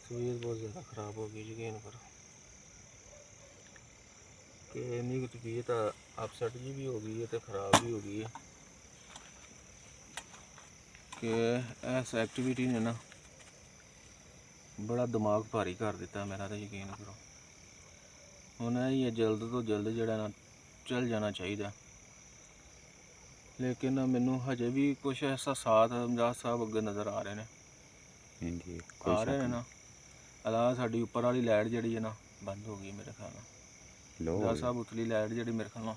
तबीयत बहुत ज़्यादा ख़राब हो गई, यकीन करो कि इन्नी की तबीयत अपसेट जी भी हो गई है तो ख़राब भी हो गई है कि इस एक्टिविटी ने ना बड़ा दिमाग भारी कर दिता मेरा, तो यकीन करो हुण ये जल्द तो जल्द जड़ा ना चल जाना चाहिए, लेकिन मैनू हजे भी कुछ ऐसा साथ अमजद साहब अगे नज़र आ रहे हैं, आ रहे हैं ना। अला साड़ी उपर वाली लाइट जी है ना बंद हो गई मेरे ख्याल नाल। अमजद साहब उतली लाइट जी मेरे ख्याल नाल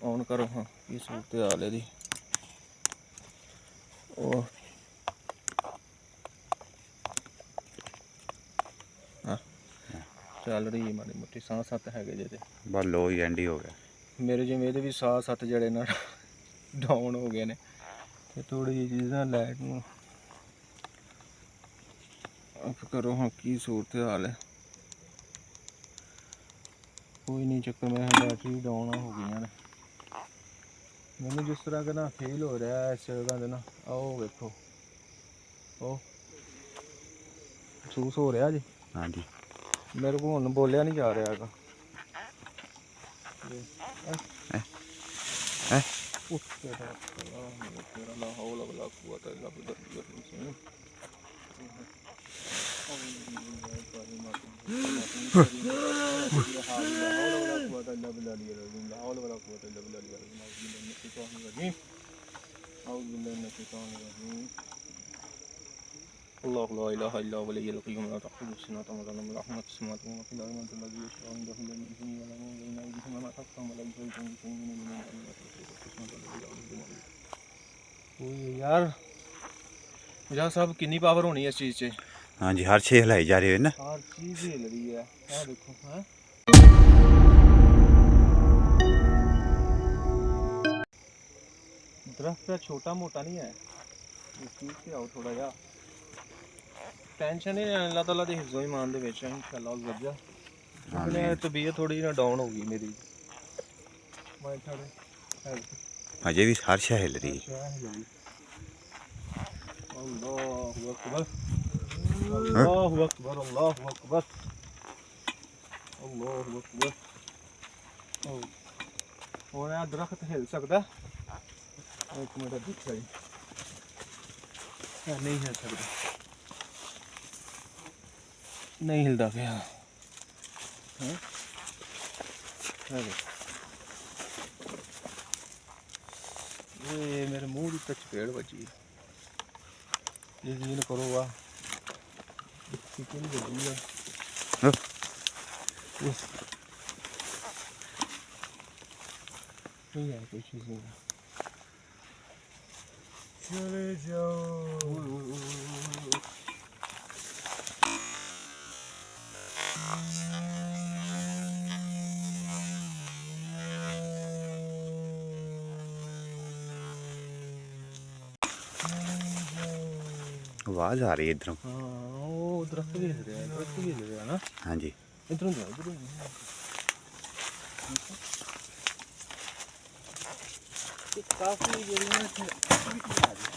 ऑन करो। हाँ ये सूरत हाल है दी चल रही है माड़ी मोटी साह सत्त है जे बस लो ही एंड ही हो गया मेरे जिमें ये भी साह सत्त जड़े ना डाउन हो गए ने ते थोड़ी जी चीज़ां लाइट नूं अप करो। हाँ की सूरत हाल है, कोई नहीं चक्कर में बैटरी डाउन हो गई ने। मैनू जिस तरह का ना फील हो रहा है इस जगह ना, आओ वेखो ओ महसूस हो रहा जी। हाँ जी मेरे को हुण बोलिया नहीं जा रहा है। अल्लाह ला इलाहा इल्ला हुवल हय्युल क़य्यूम ला तअख़ुज़ुहु सिनतुन व ला नौम लहु मा फ़िस समावाति व मा फ़िल अर्ज़ि मन ज़ल्लज़ी यशफ़अु इंदहु इल्ला बिइज़्निहि यअलमु मा बैना अयदीहिम व मा ख़ल्फ़ahum व ला युहीतूना बिशैइन मिन इल्मिही इल्ला यार मिर्ज़ा साहब कितनी पावर होनी है इस चीज़ से। हाँ जी हर छे हिलाई जा रही है ना, हर चीज़ हिल रही है। क्या देखो है दरख्त छोटा मोटा नहीं है, महसूस से आओ थोड़ा जा टेंशन ही नहीं। अल्लाह ताला दे हिफ्ज़ो ईमान दे विच इंशाअल्लाह वजह अपने तबीयत थोड़ी ना डाउन हो गई मेरी। मैं थोड़े अजय भी हर शह हिल रही है। अल्लाहु अकबर हाँ? अल्लाहु अकबर अल्लाहु अकबर अल्लाहु अकबर। और यार दरख्त हिल सकता है। एक मिनट दिखा जी, नहीं हिल सकता, नहीं हिलता पे। हाँ ये मेरे मुंह की चपेड़ बची, यकीन करो वाह कितनी बची है। हाँ? नहीं है कोई चीज़ नहीं, चले जाओ। आवाज आ रही है इधरों। हाँ वो दरख्त भी हिल रहा है, दरख्त भी हिल रहा है ना। हाँ जी इधरों जाओ इधरों काफ़ी जगह एक्टिविटी आ रही है।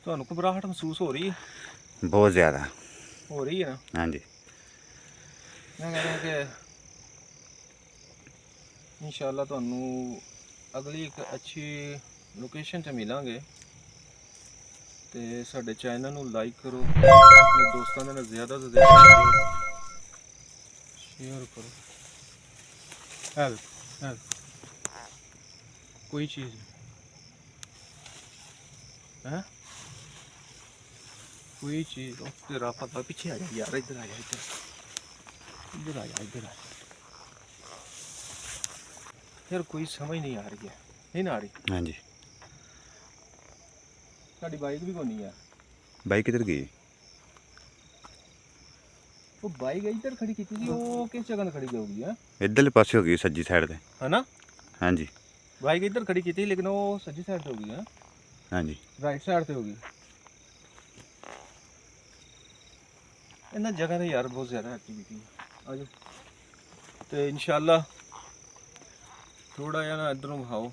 ਤੁਹਾਨੂੰ ਘਬਰਾਹਟ महसूस हो रही है? बहुत ज़्यादा हो रही है ना। हाँ जी मैं कह रहा कि इंशाल्लाह ਤੁਹਾਨੂੰ अगली एक अच्छी लोकेशन ਤੇ ਮਿਲਾਂਗੇ ਤੇ ਸਾਡੇ ਚੈਨਲ ਨੂੰ ਲਾਈਕ ਕਰੋ, ਆਪਣੇ ਦੋਸਤਾਂ ਦੇ ਨਾਲ ਜ਼ਿਆਦਾ ਤੋਂ ਜ਼ਿਆਦਾ शेयर करो। हेल्प कोई चीज़ है कोई चीज़ तेरा पता पीछे आ जा यार, इधर आ जा इधर। इधर आ जा, इधर आ जा। यार कोई समझ नहीं आ रही है, नहीं ना आ रही। हाँ जी। साड़ी बाइक भी कोनी यार। बाइक किधर गई? वो बाइक इधर खड़ी की थी, वो किस जगह खड़ी होगी है? इधरले पासे हो गई, सज्जी साइड ते। है ना? हाँ जी। बाइक इधर खड़ी की थी लेकिन वो सज्जी साइड पे होगी है। हाँ जी। राइट साइड पे होगी। इन्ना जगह ते यार बहुत ज़्यादा एक्टिविटी है। आज तो इंशाल्लाह थोड़ा या ना इधरों खाओ।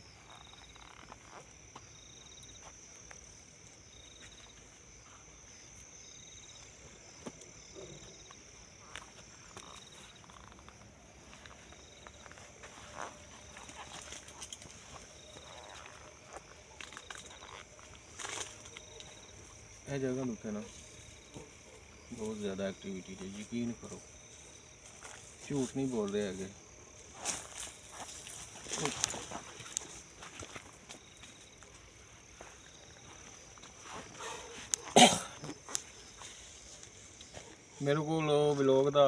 यह जगह उत्ते ना बहुत ज़्यादा एक्टिविटी है, यकीन करो, झूठ नहीं बोल रहे है। मेरे को व्लॉग का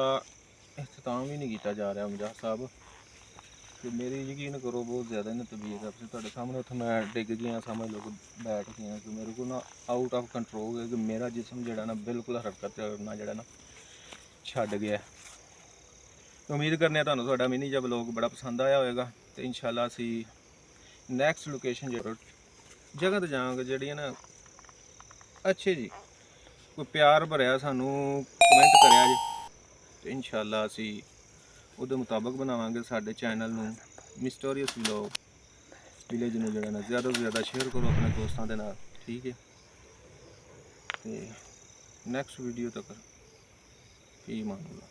इख्तिताम भी नहीं किया जा रहा मुजाहिद साहब कि मेरी यकीन करो बहुत ज़्यादा ना तबीयत अब से तुहाडे सामने उत्थे मैं डिग गया, समझ लो बैठ गया कि मेरे को ना आउट ऑफ कंट्रोल है कि मेरा जिस्म जड़ा ना बिल्कुल हरकत करना जड़ा ना छड्ड गया। उम्मीद करने तुहानू तुहाडा मिनी जिहा व्लॉग बड़ा पसंद आया होएगा तो इंशाल्लाह असी नैक्सट लोकेशन जगह ते जावांगे जिहड़ी ना अच्छे जी कोई प्यार भरिया सानू कमेंट करिया जी तो इंशाल्लाह असी ਉਹਦੇ ਮੁਤਾਬਕ ਬਣਾਵਾਂਗੇ। ਸਾਡੇ ਚੈਨਲ ਨੂੰ ਮਿਸਟੀਰੀਅਸ ਵਲੌਗ ਵਿਲੇਜ ਨੂੰ ਜਿਹੜਾ ਨਾ ਜ਼ਿਆਦਾ ਤੋਂ ਜ਼ਿਆਦਾ ਸ਼ੇਅਰ ਕਰੋ ਆਪਣੇ ਦੋਸਤਾਂ ਦੇ ਨਾਲ, ਠੀਕ ਹੈ। ਤੇ ਨੈਕਸਟ ਵੀਡੀਓ ਤੱਕ ਫੀ ਮਾਨ ਅੱਲਾ।